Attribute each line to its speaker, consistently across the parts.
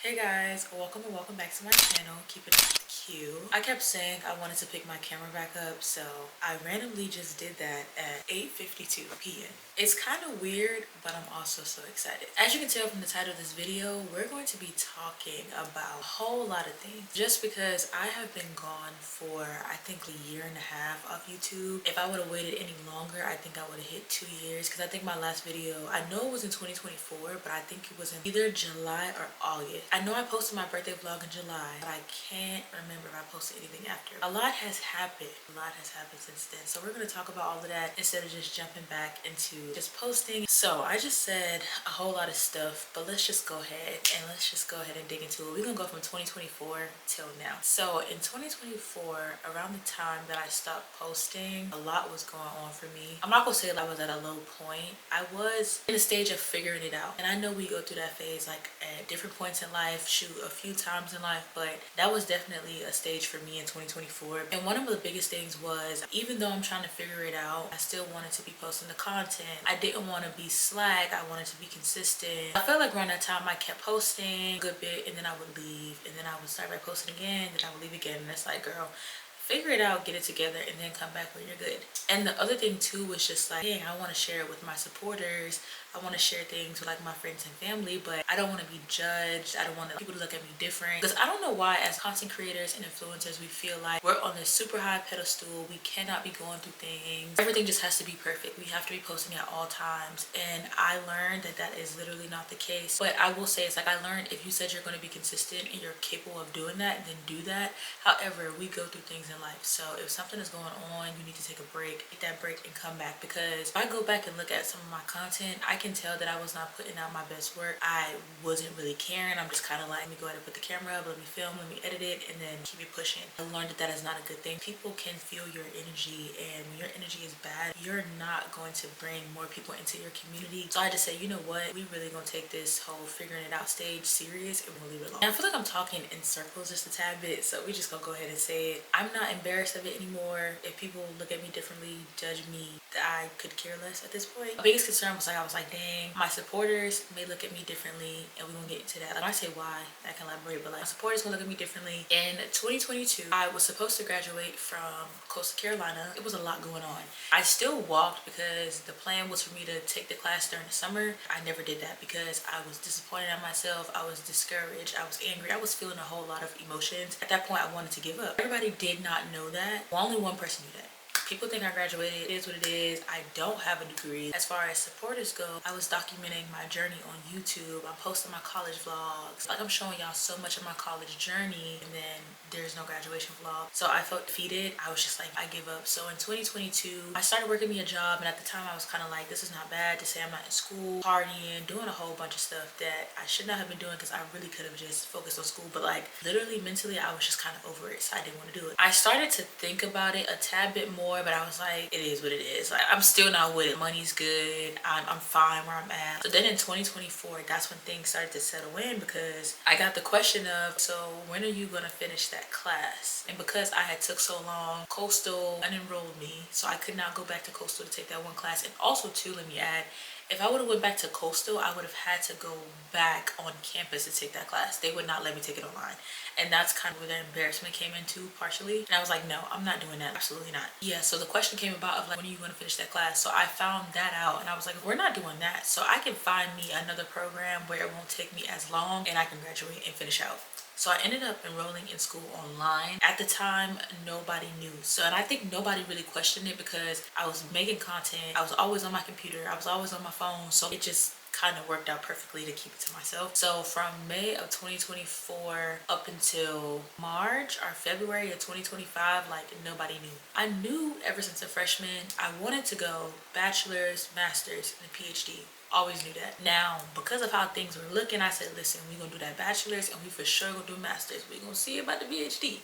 Speaker 1: Hey guys, welcome and welcome back to my channel. Keep it cute. I kept saying I wanted to pick my camera back up, so I randomly just did that at 8:52 p.m. It's kind of weird, but I'm also so excited. As you can tell from the title of this video, we're going to be talking about a whole lot of things. Just because I have been gone for, I think, a year and a half of YouTube. If I would have waited any longer, I think I would have hit 2 years, because I think my last video, I know it was in 2024, but I think it was in either July or August. I know I posted my birthday vlog in July, but I can't remember if I posted anything after. A lot has happened. A lot has happened since then. So we're going to talk about all of that instead of just jumping back into just posting. So I just said a whole lot of stuff, but let's just go ahead and dig into it. We're going to go from 2024 till now. So in 2024, around the time that I stopped posting, a lot was going on for me. I'm not going to say I was at a low point. I was in a stage of figuring it out. And I know we go through that phase like at different points in life, shoot, a few times in life, but that was definitely a stage for me in 2024. And one of the biggest things was, even though I'm trying to figure it out, I still wanted to be posting the content. I didn't want to be slack. I wanted to be consistent. I felt like around that time I kept posting a good bit, and then I would leave, and then I would start by posting again, then I would leave again. And it's like, girl, figure it out, get it together, and then come back when you're good. And the other thing too was just like, dang, I want to share it with my supporters. I want to share things with like my friends and family, but I don't want to be judged. I don't want people to look at me different, because I don't know why as content creators and influencers we feel like we're on this super high pedestal. We cannot be going through things. Everything just has to be perfect. We have to be posting at all times, and I learned that that is literally not the case. But I will say, it's like, I learned if you said you're going to be consistent and you're capable of doing that, then do that. However, we go through things in life, so if something is going on, you need to take a break, take that break, and come back. Because if I go back and look at some of my content, I can tell that I was not putting out my best work. I wasn't really caring. I'm just kind of like, let me go ahead and put the camera up, let me film, let me edit it, and then keep it pushing. I learned that that is not a good thing. People can feel your energy, and when your energy is bad, you're not going to bring more people into your community. So I just say, you know what, we really gonna take this whole figuring it out stage serious, and we'll leave it alone. And I feel like I'm talking in circles just a tad bit, so we just gonna go ahead and say it. I'm not embarrassed of it anymore. If people look at me differently, judge me, I could care less at this point. My biggest concern was like, I was like, dang, my supporters may look at me differently, and we're gonna get into that. Like, when I say why, I can elaborate, but like, my supporters gonna look at me differently. In 2022, I was supposed to graduate from Coastal Carolina. It was a lot going on. I still walked because the plan was for me to take the class during the summer. I never did that because I was disappointed in myself. I was discouraged. I was angry. I was feeling a whole lot of emotions. At that point, I wanted to give up. Everybody did not know that. Well, only one person knew that. People think I graduated. It is what it is. I don't have a degree. As far as supporters go, I was documenting my journey on YouTube. I'm posting my college vlogs. Like, I'm showing y'all so much of my college journey, and then there's no graduation vlog. So I felt defeated. I was just like, I give up. So in 2022, I started working me a job, and at the time I was kind of like, this is not bad to say I'm not in school, partying, doing a whole bunch of stuff that I should not have been doing, because I really could have just focused on school. But like, literally mentally, I was just kind of over it, so I didn't want to do it. I started to think about it a tad bit more, but I was like, it is what it is. Like, I'm still not with it. Money's good. I'm fine where I'm at. So then in 2024, that's when things started to settle in, because I got the question of, so when are you gonna finish that class? And because I had took so long, Coastal unenrolled me, so I could not go back to Coastal to take that one class. And also too, let me add, if I would have went back to Coastal, I would have had to go back on campus to take that class. They would not let me take it online. And that's kind of where the embarrassment came into, partially. And I was like, no, I'm not doing that. Absolutely not. Yeah, so the question came about of like, when are you going to finish that class? So I found that out, and I was like, we're not doing that. So I can find me another program where it won't take me as long, and I can graduate and finish out. So I ended up enrolling in school online. At the time, nobody knew. So, and I think nobody really questioned it, because I was making content. I was always on my computer. I was always on my phone. So it just kind of worked out perfectly to keep it to myself. So from May of 2024 up until March or February of 2025, like, nobody knew. I knew ever since a freshman, I wanted to go bachelor's, master's, and a PhD. Always knew that. Now, because of how things were looking, I said, listen, we're gonna do that bachelor's, and we for sure gonna do master's. We're gonna see about the PhD.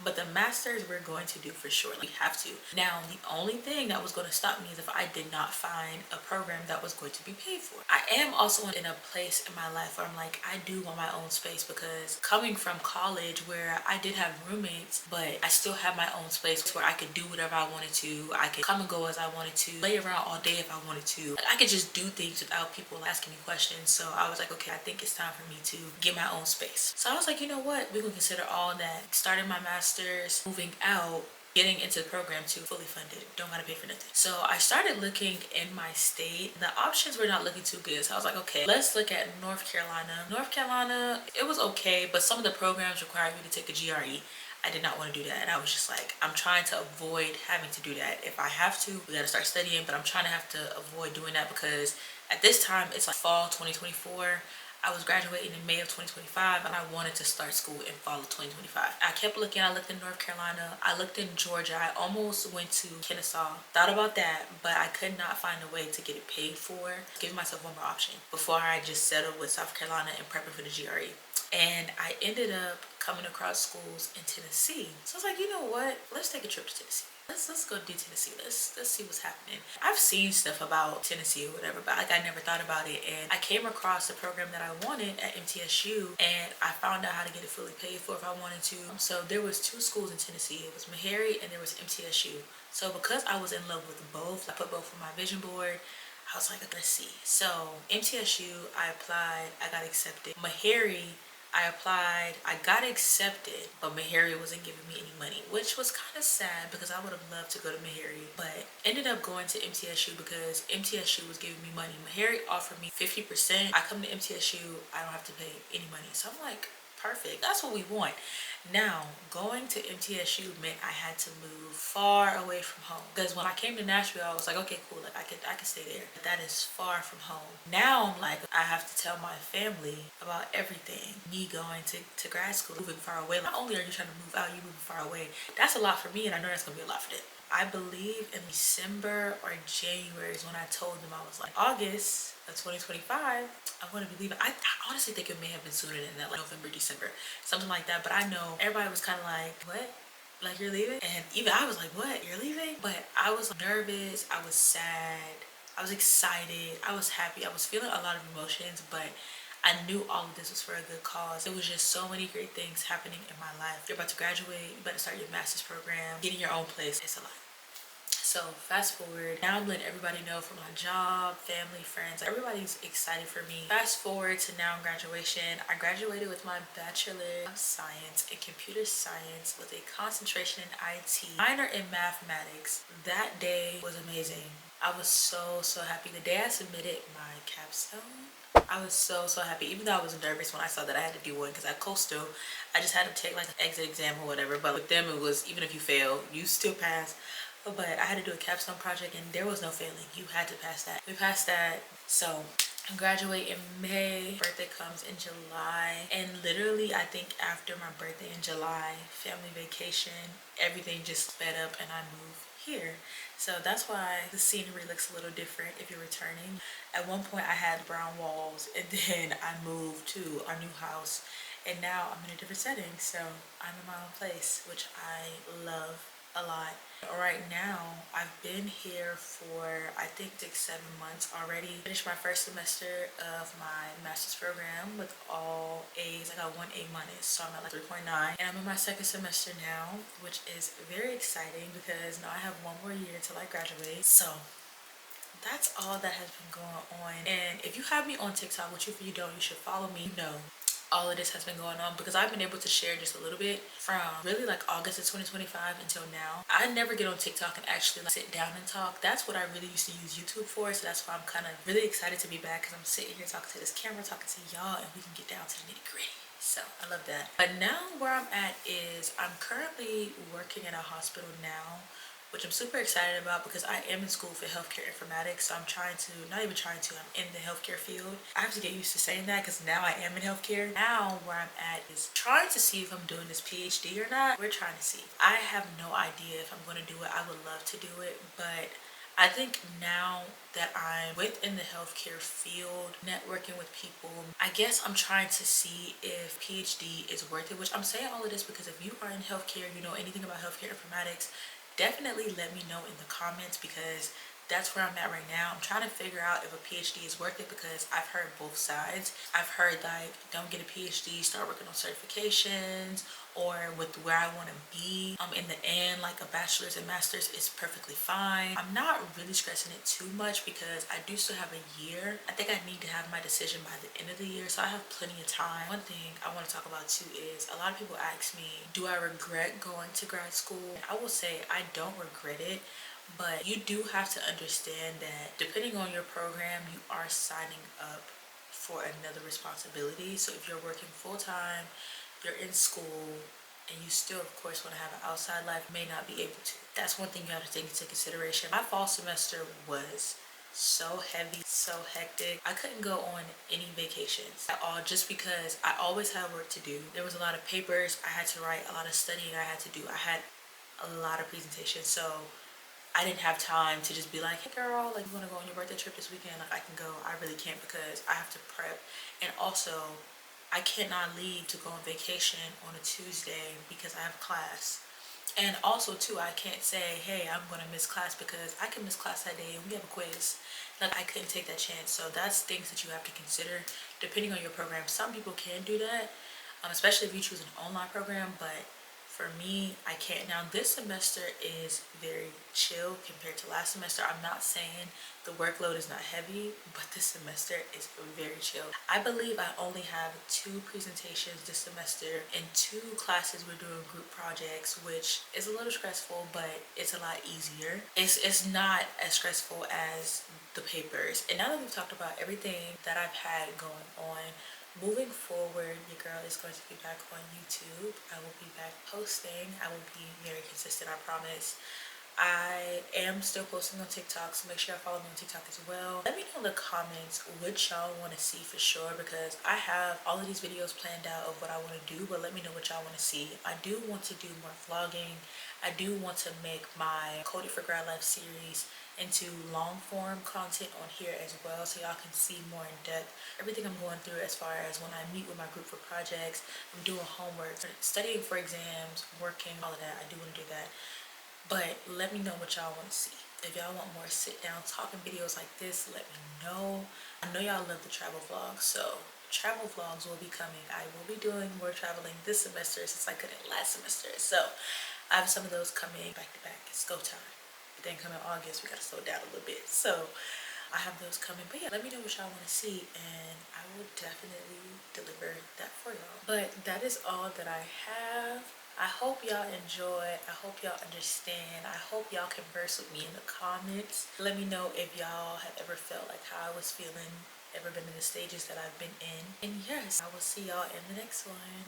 Speaker 1: but the masters we're going to do for sure. We have to. Now, the only thing that was going to stop me is if I did not find a program that was going to be paid for. I am also in a place in my life where I'm like, I do want my own space, because coming from college where I did have roommates, but I still have my own space where I could do whatever I wanted to. I could come and go as I wanted to, lay around all day if I wanted to. Like, I could just do things without people asking me questions. So I was like, okay, I think it's time for me to get my own space. So I was like, you know what? We're gonna consider all that. Starting my master's, moving out, getting into the program too, fully funded, don't gotta pay for nothing. So I started looking in my state. The options were not looking too good. So I was like, okay, let's look at North Carolina. North Carolina, it was okay, but some of the programs required me to take a GRE. I did not want to do that. And I was just like, I'm trying to avoid having to do that. If I have to, we gotta start studying, but I'm trying to have to avoid doing that, because at this time it's like fall 2024. I was graduating in May of 2025, and I wanted to start school in fall of 2025. I kept looking. I looked in North Carolina. I looked in Georgia. I almost went to Kennesaw. Thought about that, but I could not find a way to get it paid for. Giving myself one more option before I just settled with South Carolina and prepping for the GRE. And I ended up coming across schools in Tennessee. So I was like, you know what? Let's take a trip to Tennessee. Let's go to Tennessee. Let's see what's happening. I've seen stuff about Tennessee or whatever, but like I never thought about it. And I came across the program that I wanted at MTSU, and I found out how to get it fully paid for if I wanted to. So there was two schools in Tennessee. It was Meharry and there was MTSU. So because I was in love with both, I put both on my vision board. I was like, let's see. So MTSU, I applied, I got accepted. Meharry, I applied, I got accepted, but Meharry wasn't giving me any money, which was kind of sad because I would have loved to go to Meharry, but ended up going to MTSU because MTSU was giving me money. Meharry offered me 50%. I come to MTSU, I don't have to pay any money. So I'm like, perfect. That's what we want. Now, going to MTSU meant I had to move far away from home, because when I came to Nashville, I was like, okay, cool, like I could stay there. But that is far from home. Now I'm like, I have to tell my family about everything. Me going to grad school, moving far away. Not only are you trying to move out, you're moving far away. That's a lot for me, and I know that's gonna be a lot for them. I believe in December or January is when I told them. I was like, August of 2025, I'm going to be leaving. I honestly think it may have been sooner than that, like November, December, something like that. But I know everybody was kind of like, what? Like, you're leaving? And even I was like, what? You're leaving? But I was nervous. I was sad. I was excited. I was happy. I was feeling a lot of emotions, but I knew all of this was for a good cause. It was just so many great things happening in my life. You're about to graduate. You better start your master's program. Getting your own place. It's a lot. So fast forward, now I'm letting everybody know from my job, family, friends, everybody's excited for me. Fast forward to now graduation. I graduated with my Bachelor of Science in Computer Science with a concentration in IT, minor in mathematics. That day was amazing. I was so happy. The day I submitted my capstone, I was so happy, even though I was nervous when I saw that I had to do one, because at Coastal, I just had to take like an exit exam or whatever. But with them, it was even if you fail, you still pass. But I had to do a capstone project, and there was no failing. You had to pass that. We passed that. So I graduate in May. Birthday comes in July. And literally, I think after my birthday in July, family vacation, everything just sped up and I moved here. So that's why the scenery looks a little different if you're returning. At one point, I had brown walls, and then I moved to our new house. And now I'm in a different setting. So I'm in my own place, which I love a lot. Right now, I've been here for I think 6-7 months already. Finished my first semester of my master's program with all A's. I got 1 A minus, so I'm at like 3.9. And I'm in my second semester now, which is very exciting because now I have 1 more year till I graduate. So that's all that has been going on. And if you have me on TikTok, which if you don't, you should follow me. You know, all of this has been going on because I've been able to share just a little bit from really like August of 2025 until now. I never get on TikTok and actually like sit down and talk. That's what I really used to use YouTube for. So that's why I'm kind of really excited to be back, because I'm sitting here talking to this camera, talking to y'all, and we can get down to the nitty gritty. So I love that. But now where I'm at is I'm currently working in a hospital now, which I'm super excited about because I am in school for healthcare informatics. So I'm trying to, not even trying to, I'm in the healthcare field. I have to get used to saying that because now I am in healthcare. Now where I'm at is trying to see if I'm doing this PhD or not. We're trying to see. I have no idea if I'm going to do it. I would love to do it, but I think now that I'm within the healthcare field, networking with people, I guess I'm trying to see if PhD is worth it, which I'm saying all of this because if you are in healthcare, you know anything about healthcare informatics, definitely let me know in the comments because that's where I'm at right now. I'm trying to figure out if a PhD is worth it because I've heard both sides. I've heard like don't get a PhD, start working on certifications, or with where I want to be. In the end, like a bachelor's and master's is perfectly fine. I'm not really stressing it too much because I do still have a year. I think I need to have my decision by the end of the year, so I have plenty of time. One thing I want to talk about too is a lot of people ask me, do I regret going to grad school? I will say I don't regret it. But you do have to understand that depending on your program, you are signing up for another responsibility. So if you're working full time, you're in school, and you still of course want to have an outside life, you may not be able to. That's one thing you have to take into consideration. My fall semester was so heavy, so hectic. I couldn't go on any vacations at all just because I always had work to do. There was a lot of papers I had to write, a lot of studying I had to do. I had a lot of presentations, so I didn't have time to just be like, hey girl, like you want to go on your birthday trip this weekend? Like I can go. I really can't because I have to prep. And also I cannot leave to go on vacation on a Tuesday because I have class. And also too, I can't say, hey, I'm gonna miss class because I can miss class that day and we have a quiz. Like I couldn't take that chance. So that's things that you have to consider depending on your program. Some people can do that, especially if you choose an online program, but for me, I can't. Now this semester is very chill compared to last semester. I'm not saying the workload is not heavy, but this semester is very chill. I believe I only have 2 presentations this semester and 2 classes we're doing group projects, which is a little stressful, but it's a lot easier. It's not as stressful as the papers. And now that we've talked about everything that I've had going on, moving forward, your girl is going to be back on YouTube. I will be back posting. I will be very consistent, I promise. I am still posting on TikTok, so make sure you follow me on TikTok as well. Let me know in the comments what y'all want to see for sure, because I have all of these videos planned out of what I want to do, but let me know what y'all want to see. I do want to do more vlogging. I do want to make my Coded for Grad Life series into long form content on here as well, so y'all can see more in depth everything I'm going through as far as when I meet with my group for projects, I'm doing homework, studying for exams, working, all of that. I do want to do that. But let me know what y'all want to see. If y'all want more sit down talking videos like this, let me know. I know y'all love the travel vlogs, so travel vlogs will be coming. I will be doing more traveling this semester since I couldn't last semester. So I have some of those coming back to back. It's go time. But then come in August, we gotta slow down a little bit. So I have those coming. But yeah, let me know what y'all want to see and I will definitely deliver that for y'all. But that is all that I have. I hope y'all enjoy. I hope y'all understand. I hope y'all converse with me in the comments. Let me know if y'all have ever felt like how I was feeling, ever been in the stages that I've been in. And yes, I will see y'all in the next one.